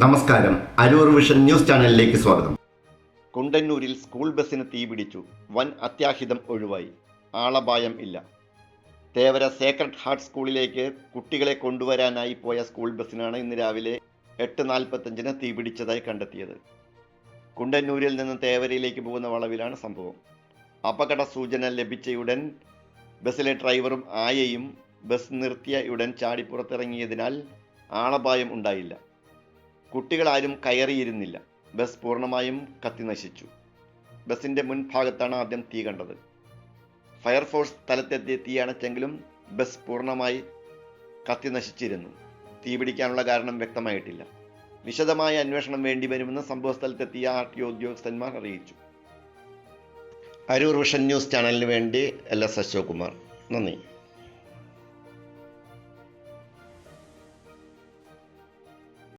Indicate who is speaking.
Speaker 1: നമസ്കാരം. Aroor vision news ചാനലിലേക്ക് സ്വാഗതം.
Speaker 2: കുണ്ടന്നൂരിൽ സ്കൂൾ ബസ്സിന് തീപിടിച്ചു. വൻ അത്യാഹിതം ഒഴിവായി. ആളപായം ഇല്ല. തേവര സേക്രഡ് ഹാർട്ട് സ്കൂളിലേക്ക് കുട്ടികളെ കൊണ്ടുവരാനായി പോയ സ്കൂൾ ബസ്സിനാണ് ഇന്ന് രാവിലെ 8:45 തീപിടിച്ചതായി കണ്ടെത്തിയത്. കുണ്ടന്നൂരിൽ നിന്ന് തേവരയിലേക്ക് പോകുന്ന വളവിലാണ് സംഭവം. അപകട സൂചന ലഭിച്ചയുടൻ ബസ്സിലെ ഡ്രൈവറും ആയയും ബസ് നിർത്തിയയുടൻ ചാടി പുറത്തിറങ്ങിയതിനാൽ ആളപായം ഉണ്ടായില്ല. കുട്ടികളാരും കയറിയിരുന്നില്ല. ബസ് പൂർണ്ണമായും കത്തിനശിച്ചു. ബസിൻ്റെ മുൻഭാഗത്താണ് ആദ്യം തീ കണ്ടത്. ഫയർഫോഴ്സ് സ്ഥലത്തെത്തി തീയണച്ചെങ്കിലും ബസ് പൂർണ്ണമായി കത്തിനശിച്ചിരുന്നു. തീപിടിക്കാനുള്ള കാരണം വ്യക്തമായിട്ടില്ല. വിശദമായ അന്വേഷണം വേണ്ടിവരുമെന്ന് സംഭവസ്ഥലത്തെത്തിയ RTO ഉദ്യോഗസ്ഥന്മാർ അറിയിച്ചു. അരൂർ വിഷൻ ന്യൂസ് ചാനലിന് വേണ്ടി LS അശോക് കുമാർ. നന്ദി.